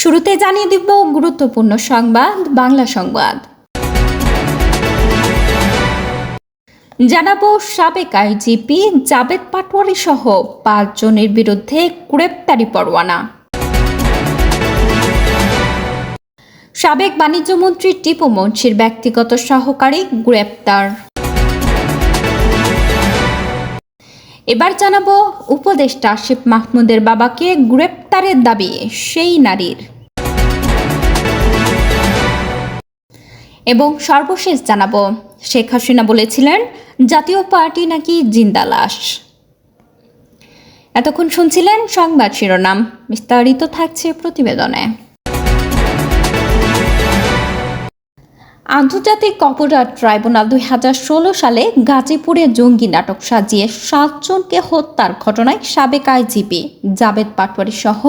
শুরুতে জানিয়ে দিব গুরুত্বপূর্ণ সংবাদ বাংলা সংবাদ। জানাবো সাবেক আইজিপি জাবেদ পাটোয়ারি সহ 5 জনের বিরুদ্ধে গ্রেপ্তারি পরোয়ানা। সাবেক বাণিজ্যমন্ত্রী টিপু মুন্সির ব্যক্তিগত সহকারী গ্রেপ্তার। এবার জানাবো উপদেষ্টা আসিফ মাহমুদের বাবাকে গ্রেপ্তারের দাবি সেই নারীর। এবং সর্বশেষ জানাবো শেখ হাসিনা বলেছিলেন জাতীয় পার্টি নাকি জিন্দা লাশ। এতক্ষণ শুনছিলেন সংবাদ শিরোনাম, বিস্তারিত থাকছে প্রতিবেদনে। আন্তর্জাতিক অপরাধ ট্রাইব্যুনাল 2016 সালে গাজীপুরে জঙ্গি নাটক সাজিয়ে 7 জনকে হত্যার ঘটনায় সাবেক আইজিপি জাবেদ পাটোয়ারি সহ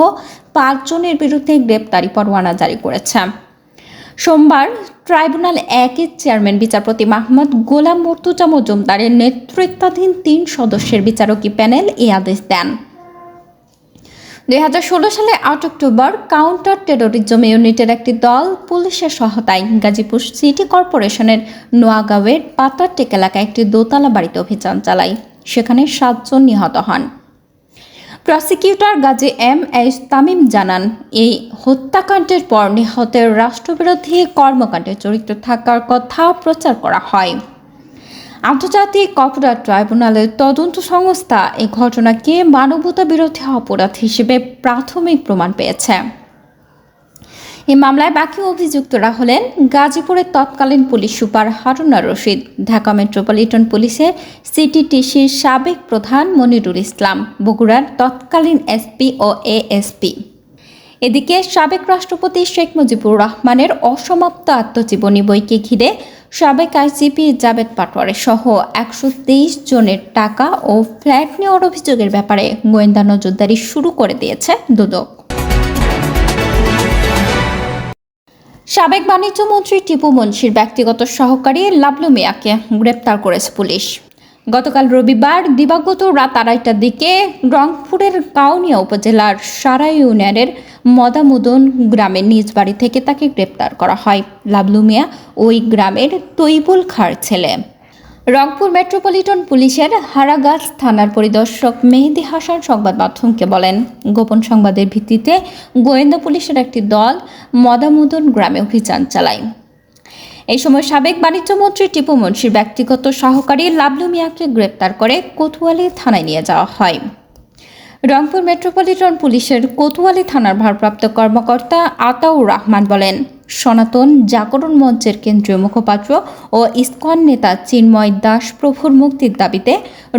5 জনের বিরুদ্ধে গ্রেপ্তারি পরোয়ানা জারি করেছে। সোমবার ট্রাইব্যুনাল 1-এর চেয়ারম্যান বিচারপতি মোহাম্মদ গোলাম মুর্তজা মজুমদারের নেতৃত্বাধীন 3 সদস্যের বিচারকী প্যানেল এই আদেশ দেন। 2016 সালে 8 অক্টোবর কাউন্টার টেরোরিজম ইউনিটের একটি দল পুলিশের সহায়তায় গাজীপুর সিটি কর্পোরেশনের নোয়াগাঁওয়ের পাতারটেক এলাকায় একটি দোতলা বাড়িতে অভিযান চালায়। সেখানে 7 জন নিহত হন। Prosecutor Gazi M S. তামিম জানান, এই হত্যাকাণ্ডের পর নিহতের রাষ্ট্রবিরোধী কর্মকাণ্ডে জড়িত থাকার কথা প্রচার করা হয়। আন্তর্জাতিক অপরাধ ট্রাইব্যুনালের তদন্ত সংস্থা এই ঘটনাকে মানবতা বিরোধী অপরাধ হিসেবে প্রাথমিক প্রমাণ পেয়েছে। এই মামলায় বাকি অভিযুক্তরা হলেন গাজীপুরের তৎকালীন police super হারুনার Rashid, Dhaka metropolitan পুলিশের সিটিটিসির সাবেক প্রধান মনিরুল ইসলাম, বগুড়ার তৎকালীন এসপি ও এএসপি। এদিকে সাবেক রাষ্ট্রপতি শেখ মুজিবুর রহমানের অসমাপ্ত আত্মজীবনী বইকে ঘিরে সাবেক আইজিপি জাবেদ পাটোয়ারি সহ 123 জনের টাকা ও ফ্ল্যাট নেওয়ার অভিযোগের ব্যাপারে গোয়েন্দা নজরদারি শুরু করে দিয়েছে দুদক। সাবেক বাণিজ্যমন্ত্রী টিপু মুন্সির ব্যক্তিগত সহকারী লাবলু মিয়াকে গ্রেপ্তার করেছে পুলিশ। গতকাল রবিবার দিবাগত রাত 2:30টার দিকে রংপুরের কাউনিয়া উপজেলার সারা ইউনিয়নের মদামুদন গ্রামের নিজ বাড়ি থেকে তাকে গ্রেপ্তার করা হয়। লাবলু মিয়া ওই গ্রামের তৈবুল খাঁর ছেলে। রংপুর মেট্রোপলিটন পুলিশের হারাগাছ থানার পরিদর্শক মেহেদি হাসান সংবাদ মাধ্যমকে বলেন, গোপন সংবাদের ভিত্তিতে গোয়েন্দা পুলিশের একটি দল মদামুদন গ্রামে অভিযান চালায়। এই সময় সাবেক বাণিজ্যমন্ত্রী টিপু মুন্সির ব্যক্তিগত সহকারী লাবলু মিয়াকে গ্রেপ্তার করে কোতোয়ালি থানায় নিয়ে যাওয়া হয়। রংপুর মেট্রোপলিটন পুলিশের কোতোয়ালি থানার ভারপ্রাপ্ত কর্মকর্তা আতাউর রহমান বলেন, সনাতন জাগরণ মঞ্চের কেন্দ্রীয় মুখপাত্র ও ইসকন নেতা চিন্ময় দাস প্রভুর মুক্তির দাবিতে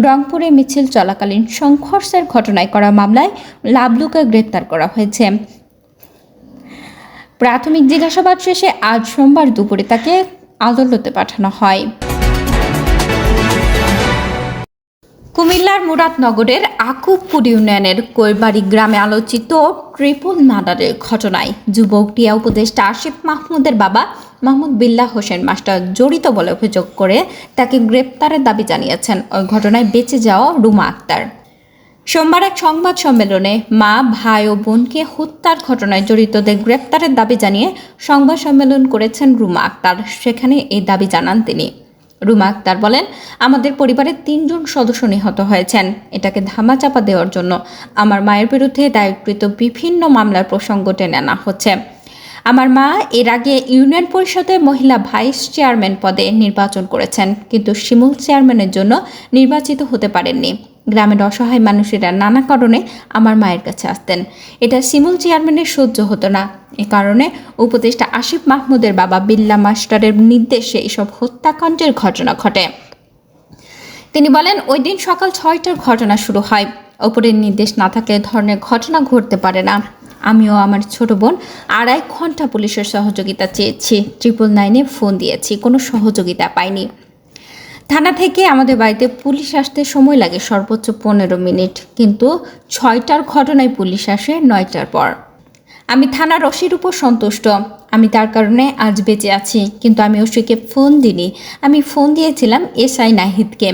রংপুরে মিছিল চলাকালীন সংঘর্ষের ঘটনায় করা মামলায় লাবলুকে গ্রেপ্তার করা হয়েছে। প্রাথমিক জিজ্ঞাসাবাদ শেষে আজ সোমবার দুপুরে তাকে আদালতে পাঠানো হয়। কুমিল্লার মুরাদনগরের আকুবপুর ইউনিয়নের কৈবাড়ি গ্রামে আলোচিত ট্রিপল মার্ডারের ঘটনায় যুবক টিয়া উপদেষ্টা আসিফ মাহমুদের বাবা মাহমুদ বিল্লাহ হোসেন মাস্টার জড়িত বলে অভিযোগ করে তাকে গ্রেপ্তারের দাবি জানিয়েছেন ওই ঘটনায় বেঁচে যাওয়া রুমা আক্তার। সোমবার এক সংবাদ সম্মেলনে মা, ভাই ও বোনকে হত্যার ঘটনায় জড়িতদের গ্রেপ্তারের দাবি জানিয়ে সংবাদ সম্মেলন করেছেন রুমা আক্তার। সেখানে এই দাবি জানান তিনি। রুমা আক্তার বলেন, আমাদের পরিবারের 3 জন সদস্য নিহত হয়েছেন। এটাকে ধামাচাপা দেওয়ার জন্য আমার মায়ের বিরুদ্ধে দায়েরকৃত বিভিন্ন মামলার প্রসঙ্গ টেনে আনা হচ্ছে। আমার মা এর আগে ইউনিয়ন পরিষদের মহিলা ভাইস চেয়ারম্যান পদে নির্বাচন করেছেন, কিন্তু শিমুল চেয়ারম্যানের জন্য নির্বাচিত হতে পারেননি। গ্রামের অসহায় মানুষেরা নানা কারণে আমার মায়ের কাছে আসতেন। এটা শিমুল চেয়ারম্যানের সহ্য হতো না। এ কারণে উপদেষ্টা আসিফ মাহমুদের বাবা বিল্লাহ মাস্টারের নির্দেশে এসব হত্যাকাণ্ডের ঘটনা ঘটে। তিনি বলেন, ওই দিন সকাল 6টার ঘটনা শুরু হয়। ওপরের নির্দেশ না থাকলে ধরনের ঘটনা ঘটতে পারে না। আমিও আমার ছোট বোন 2.5 ঘন্টা পুলিশের সহযোগিতা চেয়েছি। 999-এ ফোন দিয়েছি, কোনো সহযোগিতা পাইনি। থানা থেকে আমাদের বাড়িতে পুলিশ আসতে সময় লাগে সর্বোচ্চ 15 মিনিট, কিন্তু 6টার ঘটনায় পুলিশ আসে 9টার পর। আমি থানার ওসির উপর সন্তুষ্ট। আমি তার কারণে আজ বেঁচে আছি, কিন্তু আমি ওসিকে ফোন দিইনি। আমি ফোন দিয়েছিলাম এসআই নাহিদকে।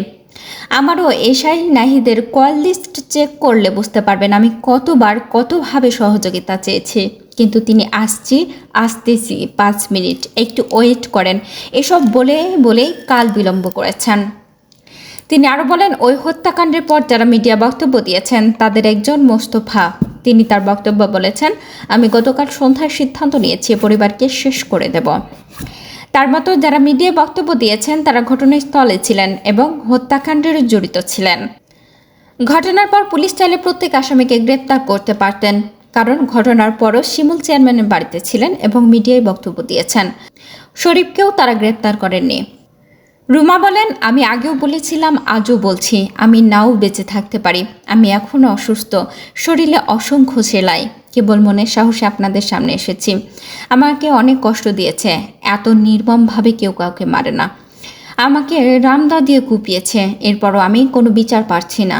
আমারও এসআই নাহিদের কল লিস্ট চেক করলে বুঝতে পারবেন আমি কতবার কতভাবে সহযোগিতা চেয়েছি। কিন্তু তিনি আসতেছি 5 মিনিট, একটু ওয়েট করেন, এসব বলেই কাল বিলম্ব করেছেন। তিনি আরও বলেন, ওই হত্যাকাণ্ডের পর যারা মিডিয়া বক্তব্য দিয়েছেন তাদের একজন মোস্তফা। তিনি তার বক্তব্য বলেছেন, আমি গতকাল সন্ধ্যায় সিদ্ধান্ত নিয়েছি পরিবারকে শেষ করে দেব। তার মতো যারা মিডিয়া বক্তব্য দিয়েছেন তারা ঘটনাস্থলে ছিলেন এবং হত্যাকাণ্ডের জড়িত ছিলেন। ঘটনার পর পুলিশ চাইলে প্রত্যেক আসামিকে গ্রেপ্তার করতে পারতেন, কারণ ঘটনার পরও শিমুল চেয়ারম্যানের বাড়িতে ছিলেন এবং মিডিয়ায় বক্তব্য দিয়েছেন। শরীফকেও তারা গ্রেপ্তার করেননি। রুমা বলেন, আমি আগেও বলেছিলাম, আজও বলছি, আমি নাও বেঁচে থাকতে পারি। আমি এখনও অসুস্থ, শরীরে অসংখ্য সেলাই, কেবল মনের সাহসে আপনাদের সামনে এসেছি। আমাকে অনেক কষ্ট দিয়েছে, এত নির্মমভাবে কেউ কাউকে মারে না। আমাকে রামদা দিয়ে কুপিয়েছে, এরপরও আমি কোনো বিচার পাচ্ছি না।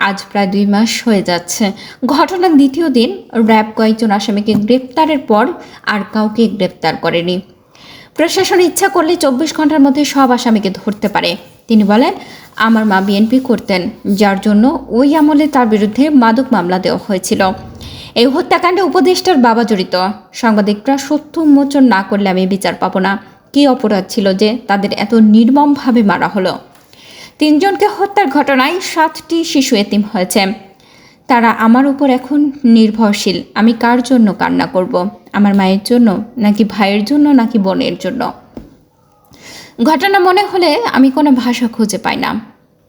আজ প্রায় 2 মাস হয়ে যাচ্ছে। ঘটনার দ্বিতীয় দিন র্যাব কয়েকজন আসামিকে গ্রেপ্তারের পর আর কাউকে গ্রেপ্তার করেনি। প্রশাসন ইচ্ছা করলে 24 ঘন্টার মধ্যে সব আসামিকে ধরতে পারে। তিনি বলেন, আমার মা বিএনপি করতেন, যার জন্য ওই আমলে তার বিরুদ্ধে মাদক মামলা দেওয়া হয়েছিল। এই হত্যাকাণ্ডে উপদেষ্টার বাবা জড়িত। সাংবাদিকরা সত্য উন্মোচন না করলে আমি বিচার পাবো না। কী অপরাধ ছিল যে তাদের এত নির্মমভাবে মারা হলো? 3 জনকে হত্যার ঘটনায় 7টি শিশু এতিম হয়েছে। তারা আমার উপর এখন নির্ভরশীল। আমি কার জন্য কান্না করব? আমার মায়ের জন্য, নাকি ভাইয়ের জন্য, নাকি বোনের জন্য? ঘটনা মনে হলে আমি কোনো ভাষা খুঁজে পাই না।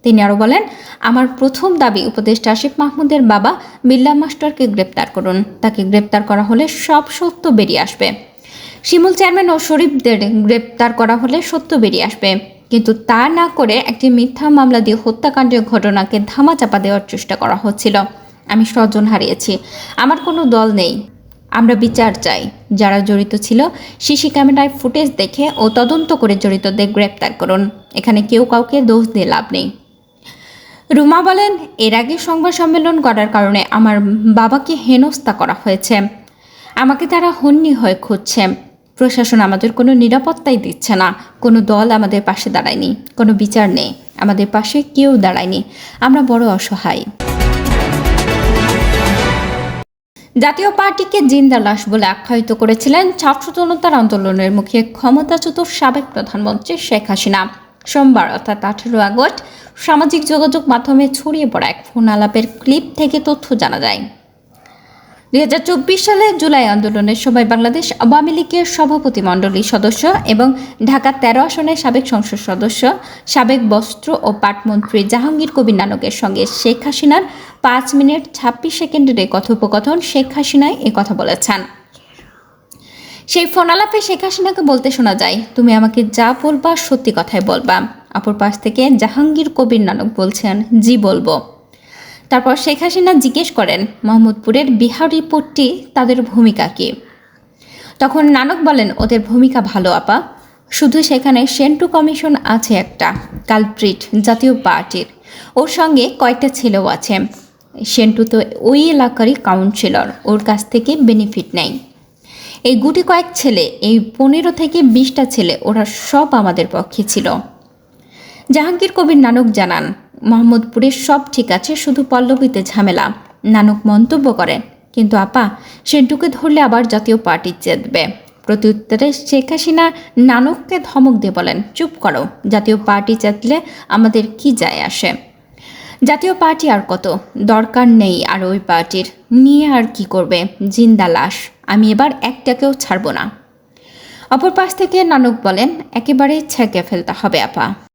তিনি আরও বলেন, আমার প্রথম দাবি উপদেষ্টা আসিফ মাহমুদের বাবা বিল্লাহ মাস্টারকে গ্রেপ্তার করুন। তাকে গ্রেপ্তার করা হলে সব সত্য বেরিয়ে আসবে। শিমুল চেয়ারম্যান ও শরীফদের গ্রেপ্তার করা হলে সত্য বেরিয়ে আসবে। কিন্তু তা না করে একটি মিথ্যা মামলা দিয়ে হত্যাকাণ্ডের ঘটনাকে ধামাচাপা দেওয়ার চেষ্টা করা হচ্ছিল। আমি স্বজন হারিয়েছি, আমার কোনো দল নেই। আমরা বিচার চাই। যারা জড়িত ছিল সিসি ক্যামেরায় ফুটেজ দেখে ও তদন্ত করে জড়িতদের গ্রেপ্তার করুন। এখানে কেউ কাউকে দোষ দিয়ে লাভ নেই। রুমা বলেন, এর আগে সংবাদ সম্মেলন করার কারণে আমার বাবাকে হেনস্থা করা হয়েছে। আমাকে তারা হন্যি হয়ে খুঁজছে। প্রশাসন আমাদের কোনো নিরাপত্তাই দিচ্ছে না। কোনো দল আমাদের পাশে দাঁড়ায়নি, কোনো বিচার নেই, আমাদের পাশে কেউ দাঁড়ায়নি। আমরা বড় অসহায়। জাতীয় পার্টিকে জিন্দা লাশ বলে আখ্যায়িত করেছিলেন ছাত্র জনতার আন্দোলনের মুখে ক্ষমতাচ্যুত সাবেক প্রধানমন্ত্রী শেখ হাসিনা। সোমবার অর্থাৎ 18 আগস্ট সামাজিক যোগাযোগ মাধ্যমে ছড়িয়ে পড়া এক ফোন আলাপের ক্লিপ থেকে তথ্য জানা যায়। 2024 সালে জুলাই আন্দোলনের সময় বাংলাদেশ আওয়ামী লীগের সভাপতি মণ্ডলীর সদস্য এবং ঢাকা 13 আসনের সাবেক সংসদ সদস্য, সাবেক বস্ত্র ও পাটমন্ত্রী জাহাঙ্গীর কবির নানকের সঙ্গে শেখ হাসিনার 5 মিনিট 26 সেকেন্ডের কথোপকথন শেখ হাসিনাই কথা বলেছেন। সেই ফোন আলাপে শেখ হাসিনাকে বলতে শোনা যায়, তুমি আমাকে যা বলবা সত্যি কথাই বলবা। অপর পাশ থেকে জাহাঙ্গীর কবির নানক বলছেন, জি বলবো। তারপর শেখ হাসিনা জিজ্ঞেস করেন, মোহাম্মদপুরের বিহারি পট্টি তাদের ভূমিকা কী? তখন নানক বলেন, ওদের ভূমিকা ভালো আপা, শুধু সেখানে সেন্টু কমিশন আছে একটা, কালপ্রিট জাতীয় পার্টির, ওর সঙ্গে কয়েকটা ছেলেও আছে। সেন্টু তো ওই এলাকারই কাউন্সিলর, ওর কাছ থেকে বেনিফিট নেই। এই গুটি কয়েক ছেলে, এই 15 থেকে 20টা ছেলে, ওরা সব আমাদের পক্ষে ছিল। জাহাঙ্গীর কবির নানক জানান, মোহাম্মদপুরের সব ঠিক আছে, শুধু পল্লবীতে ঝামেলা। নানক মন্তব্য করেন, কিন্তু আপা, সেন্টুকে ধরলে আবার জাতীয় পার্টি চেতবে। প্রত্যুত্তরে শেখ হাসিনা নানককে ধমক দিয়ে বলেন, চুপ করো, জাতীয় পার্টি চেতলে আমাদের কি যায় আসে? জাতীয় পার্টি আর কত, দরকার নেই আর ওই পার্টির, নিয়ে আর কি করবে? জিন্দা লাশ, আমি এবার একটাকেও ছাড়ব না। অপর পাশ থেকে নানক বলেন, একেবারে ছেঁকে ফেলতে হবে আপা।